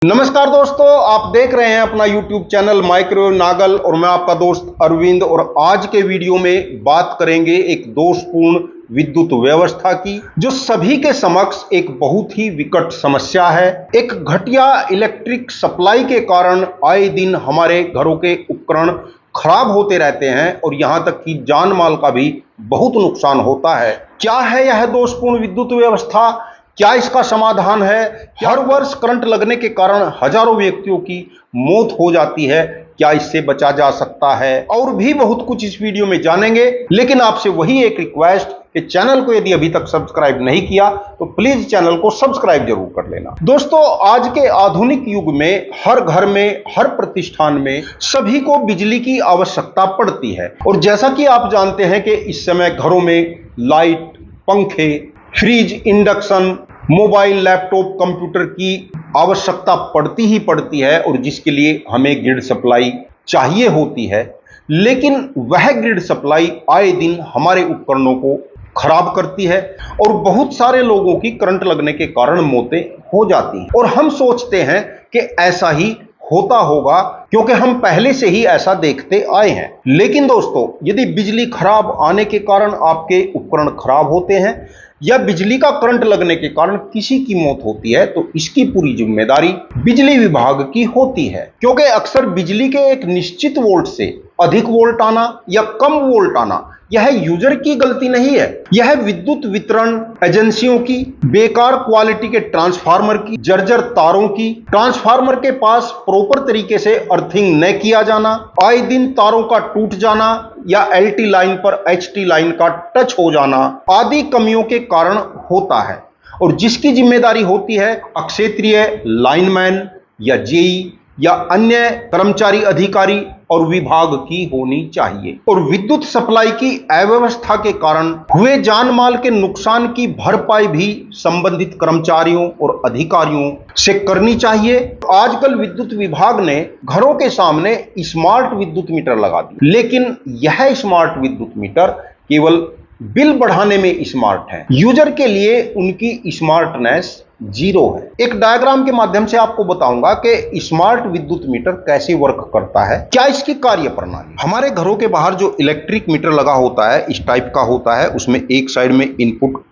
नमस्कार दोस्तों, आप देख रहे हैं अपना YouTube चैनल माइक्रोवेव नागल और मैं आपका दोस्त अरविंद। और आज के वीडियो में बात करेंगे एक दोषपूर्ण विद्युत व्यवस्था की, जो सभी के समक्ष एक बहुत ही विकट समस्या है। एक घटिया इलेक्ट्रिक सप्लाई के कारण आए दिन हमारे घरों के उपकरण खराब होते रहते हैं और यहां तक कि जान माल का भी बहुत नुकसान होता है। क्या है यह दोषपूर्ण विद्युत व्यवस्था? क्या इसका समाधान है? हर वर्ष करंट लगने के कारण हजारों व्यक्तियों की मौत हो जाती है। क्या इससे बचा जा सकता है? और भी बहुत कुछ इस वीडियो में जानेंगे। लेकिन आपसे वही एक रिक्वेस्ट कि चैनल को यदि अभी तक सब्सक्राइब नहीं किया तो प्लीज चैनल को सब्सक्राइब जरूर कर लेना। दोस्तों, आज के आधुनिक युग में हर घर में, हर प्रतिष्ठान में सभी को बिजली की आवश्यकता पड़ती है। और जैसा कि आप जानते हैं कि इस समय घरों में लाइट, पंखे, fridge, induction, mobile, laptop, computer की आवश्यकता पड़ती ही पड़ती है और जिसके लिए हमें ग्रिड सप्लाई चाहिए होती है। लेकिन वह ग्रिड सप्लाई आए दिन हमारे उपकरणों को खराब करती है और बहुत सारे लोगों की करंट लगने के कारण मौतें हो जाती हैं। और हम सोचते हैं कि ऐसा ही होता होगा क्योंकि हम पहले से ही ऐसा देखते आए हैं। लेकिन दोस्तों, यदि बिजली खराब आने के कारण आपके उपकरण खराब होते हैं या बिजली का करंट लगने के कारण किसी की मौत होती है तो इसकी पूरी जिम्मेदारी बिजली विभाग की होती है। क्योंकि अक्सर बिजली के एक निश्चित वोल्ट से अधिक वोल्ट आना या कम वोल्ट आना यह यूजर की गलती नहीं है, यह विद्युत वितरण एजेंसियों की बेकार क्वालिटी के ट्रांसफार्मर की, जर्जर तारों की, ट्रांसफार्मर के पास प्रॉपर तरीके से अर्थिंग न किया जाना, आए दिन तारों का टूट जाना या एलटी लाइन पर एचटी लाइन का टच हो जाना आदि कमियों के कारण होता है। और जिसकी जिम्मेदारी होती है अक्षेत्रीय लाइनमैन या जेई या अन्य कर्मचारी, अधिकारी और विभाग की होनी चाहिए। और विद्युत सप्लाई की अव्यवस्था के कारण हुए जान माल के नुकसान की भरपाई भी संबंधित कर्मचारियों और अधिकारियों से करनी चाहिए। आजकल विद्युत विभाग ने घरों के सामने स्मार्ट विद्युत मीटर लगा दिए, लेकिन यह स्मार्ट विद्युत मीटर केवल बिल बढ़ाने में स्मार्ट है, यूजर के लिए उनकी स्मार्टनेस जीरो है। एक डायग्राम के माध्यम से आपको बताऊंगा कि स्मार्ट विद्युत मीटर कैसे वर्क करता है, क्या इसकी कार्य प्रणाली। हमारे घरों के बाहर जो इलेक्ट्रिक मीटर लगा होता है इस टाइप का होता है। उसमें एक साइड में इनपुट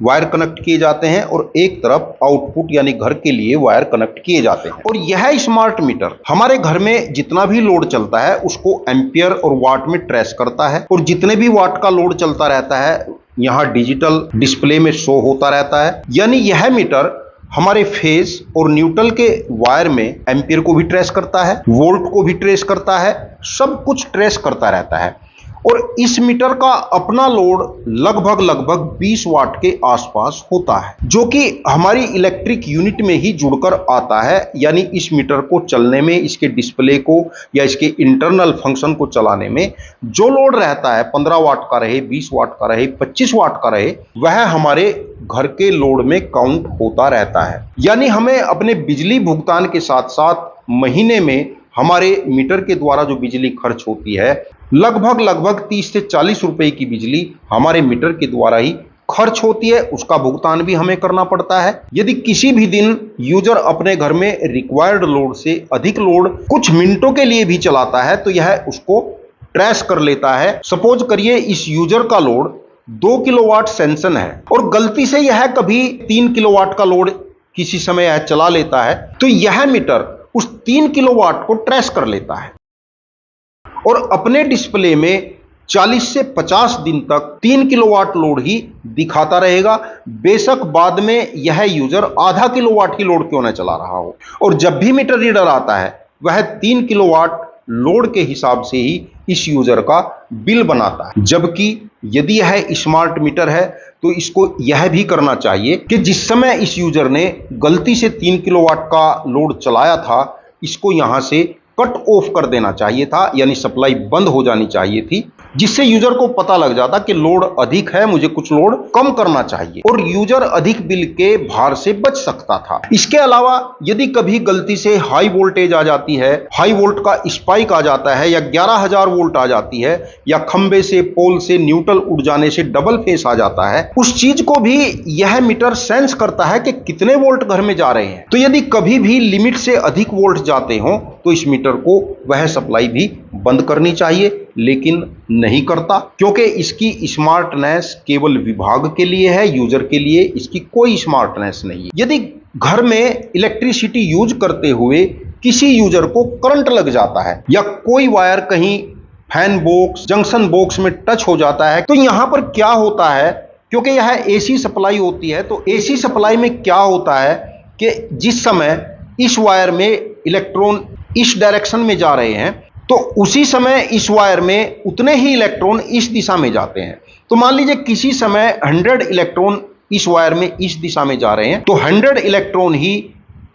वायर कनेक्ट किए जाते हैं और एक तरफ आउटपुट यानी घर के लिए वायर कनेक्ट किए जाते हैं। और यह स्मार्ट मीटर हमारे घर में जितना भी लोड चलता है उसको एम्पियर और वाट में ट्रेस करता है। और जितने भी वाट का लोड चलता रहता है यहाँ डिजिटल डिस्प्ले में शो होता रहता है। यानी यह मीटर हमारे फेज और न्यूट्रल के वायर में एम्पियर को भी ट्रेस करता है, वोल्ट को भी ट्रेस करता है, सब कुछ ट्रेस करता रहता है। और इस मीटर का अपना लोड लगभग 20 वाट के आसपास होता है, जो कि हमारी इलेक्ट्रिक यूनिट में ही जुड़कर आता है। यानी इस मीटर को चलने में, इसके डिस्प्ले को या इसके इंटरनल फंक्शन को चलाने में जो लोड रहता है 15 वाट का रहे, 20 वाट का रहे, 25 वाट का रहे, वह हमारे घर के लोड में काउंट होता रहता है। यानी हमें अपने बिजली भुगतान के साथ साथ महीने में हमारे मीटर के द्वारा जो बिजली खर्च होती है लगभग 30 से 40 रुपए की बिजली हमारे मीटर के द्वारा ही खर्च होती है। उसका भुगतान भी हमें करना पड़ता है। यदि किसी भी दिन यूजर अपने घर में रिक्वायर्ड लोड से अधिक लोड कुछ मिनटों के लिए भी चलाता है तो यह उसको ट्रेस कर लेता है। सपोज करिए इस यूजर का लोड 2 किलोवाट सैंक्शन है और गलती से यह कभी 3 किलोवाट का लोड किसी समय यह चला लेता है तो यह मीटर उस 3 किलोवाट को ट्रेस कर लेता है और अपने डिस्प्ले में 40 से 50 दिन तक 3 किलोवाट लोड ही दिखाता रहेगा। बेशक बाद में यह यूजर आधा किलोवाट ही लोड क्यों न चला रहा हो। और जब भी मीटर रीडर आता है वह 3 किलोवाट लोड के हिसाब से ही इस यूजर का बिल बनाता है। जबकि यदि यह स्मार्ट मीटर है तो इसको यह भी करना चाहिए कि जिस समय इस यूजर ने गलती से 3 किलोवाट का लोड चलाया था इसको यहां से कट ऑफ कर देना चाहिए था, यानी सप्लाई बंद हो जानी चाहिए थी। जिससे यूजर को पता लग जाता कि लोड अधिक है, मुझे कुछ लोड कम करना चाहिए और यूजर अधिक बिल के भार से बच सकता था। इसके अलावा यदि कभी गलती से हाई वोल्टेज आ जाती है, हाई वोल्ट का स्पाइक आ जाता है या 11,000 वोल्ट आ जाती है या खंबे से पोल से न्यूट्रल उड़ जाने से डबल फेस आ जाता है, उस चीज को भी यह मीटर सेंस करता है कि कितने वोल्ट घर में जा रहे हैं। तो यदि कभी भी लिमिट से अधिक वोल्ट जाते हो तो इस मीटर को वह सप्लाई भी बंद करनी चाहिए, लेकिन नहीं करता क्योंकि इसकी स्मार्टनेस केवल विभाग के लिए है, यूजर के लिए इसकी कोई स्मार्टनेस नहीं है। यदि घर में इलेक्ट्रिसिटी यूज करते हुए किसी यूजर को करंट लग जाता है या कोई वायर कहीं फैन बॉक्स, जंक्शन बॉक्स में टच हो जाता है, तो यहां पर क्या होता है, क्योंकि यह एसी सप्लाई होती है, तो एसी सप्लाई में क्या होता है कि जिस समय इस वायर में इलेक्ट्रॉन इस डायरेक्शन में जा रहे हैं तो उसी समय इस वायर में उतने ही इलेक्ट्रॉन इस दिशा में जाते हैं। तो मान लीजिए किसी समय 100 इलेक्ट्रॉन इस वायर में इस दिशा में जा रहे हैं तो 100 इलेक्ट्रॉन ही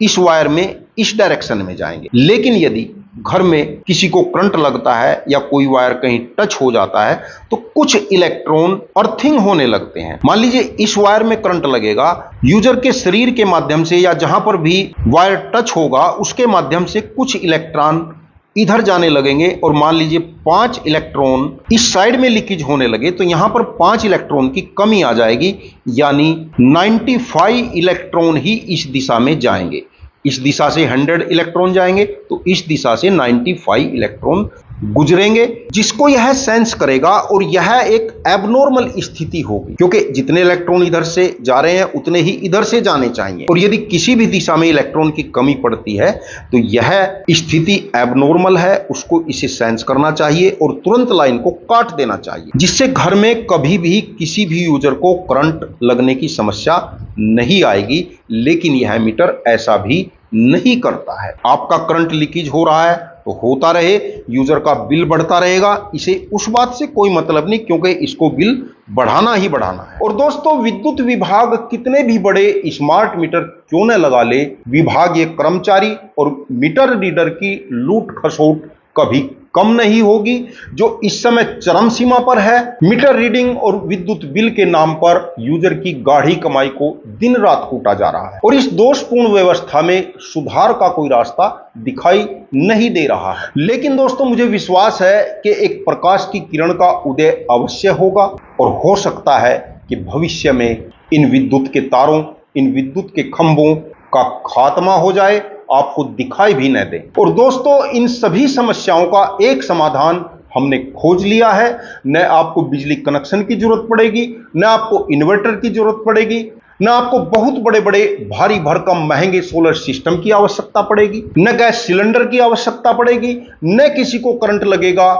इस वायर में इस डायरेक्शन में जाएंगे। लेकिन यदि घर में किसी को करंट लगता है या कोई वायर कहीं टच हो जाता है तो कुछ इलेक्ट्रॉन अर्थिंग होने लगते हैं। मान लीजिए इस वायर में करंट लगेगा, यूजर के शरीर के माध्यम से या जहां पर भी वायर टच होगा उसके माध्यम से कुछ इलेक्ट्रॉन इधर जाने लगेंगे और मान लीजिए 5 इलेक्ट्रॉन इस साइड में लीकेज होने लगे तो यहां पर 5 इलेक्ट्रॉन की कमी आ जाएगी, यानी 95 इलेक्ट्रॉन ही इस दिशा में जाएंगे। इस दिशा से 100 इलेक्ट्रॉन जाएंगे तो इस दिशा से 95 इलेक्ट्रॉन गुजरेंगे, जिसको यह सेंस करेगा और यह एक एबनॉर्मल स्थिति होगी क्योंकि जितने इलेक्ट्रॉन इधर से जा रहे हैं उतने ही इधर से जाने चाहिए और यदि किसी भी दिशा में इलेक्ट्रॉन की कमी पड़ती है तो यह स्थिति एबनॉर्मल है, उसको इसे सेंस करना चाहिए और तुरंत लाइन को काट देना चाहिए, जिससे घर में कभी भी किसी भी यूजर को करंट लगने की समस्या नहीं आएगी। लेकिन यह मीटर ऐसा भी नहीं करता है। आपका करंट लीकेज हो रहा है तो होता रहे, यूजर का बिल बढ़ता रहेगा, इसे उस बात से कोई मतलब नहीं क्योंकि इसको बिल बढ़ाना ही बढ़ाना है। और दोस्तों, विद्युत विभाग कितने भी बड़े स्मार्ट मीटर क्यों न लगा ले, विभागीय कर्मचारी और मीटर रीडर की लूट खसोट कभी कम नहीं होगी, जो इस समय चरम सीमा पर है। मीटर रीडिंग और विद्युत बिल के नाम पर यूजर की गाढ़ी कमाई को दिन रात कूटा जा रहा है और इस दोषपूर्ण व्यवस्था में सुधार का कोई रास्ता दिखाई नहीं दे रहा है। लेकिन दोस्तों, मुझे विश्वास है कि एक प्रकाश की किरण का उदय अवश्य होगा और हो सकता है कि भविष्य में इन विद्युत के तारों, इन विद्युत के खंभों का खात्मा हो जाए, आपको दिखाई भी न दे। और दोस्तों, इन सभी समस्याओं का एक समाधान हमने खोज लिया है। न आपको बिजली कनेक्शन की जरूरत पड़ेगी, न आपको इन्वर्टर की जरूरत पड़ेगी, न आपको बहुत बड़े बड़े भारी भरकम महंगे सोलर सिस्टम की आवश्यकता पड़ेगी, न गैस सिलेंडर की आवश्यकता पड़ेगी, न किसी को करंट लगेगा।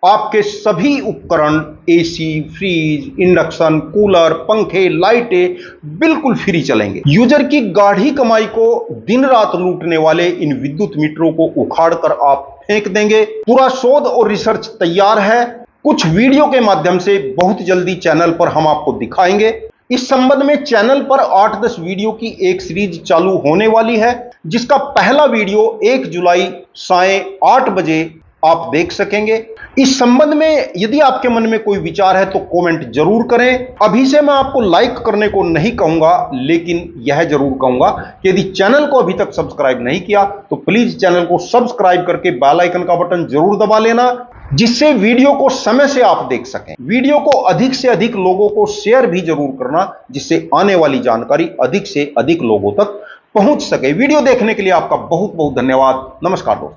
आपके सभी उपकरण एसी, फ्रीज, इंडक्शन, कूलर, पंखे, लाइटें बिल्कुल फ्री चलेंगे। यूजर की गाढ़ी कमाई को दिन रात लूटने वाले इन विद्युत मीटरों को उखाड़कर आप फेंक देंगे। पूरा शोध और रिसर्च तैयार है, कुछ वीडियो के माध्यम से बहुत जल्दी चैनल पर हम आपको दिखाएंगे। इस संबंध में चैनल पर 8-10 वीडियो की एक सीरीज चालू होने वाली है, जिसका पहला वीडियो 1 जुलाई 8:30 बजे आप देख सकेंगे। इस संबंध में यदि आपके मन में कोई विचार है तो कमेंट जरूर करें। अभी से मैं आपको लाइक करने को नहीं कहूंगा, लेकिन यह जरूर कहूंगा कि यदि चैनल को अभी तक सब्सक्राइब नहीं किया तो प्लीज चैनल को सब्सक्राइब करके बेल आइकन का बटन जरूर दबा लेना, जिससे वीडियो को समय से आप देख सकें। वीडियो को अधिक से अधिक लोगों को शेयर भी जरूर करना, जिससे आने वाली जानकारी अधिक से अधिक लोगों तक पहुंच सके। वीडियो देखने के लिए आपका बहुत बहुत धन्यवाद। नमस्कार दोस्तों।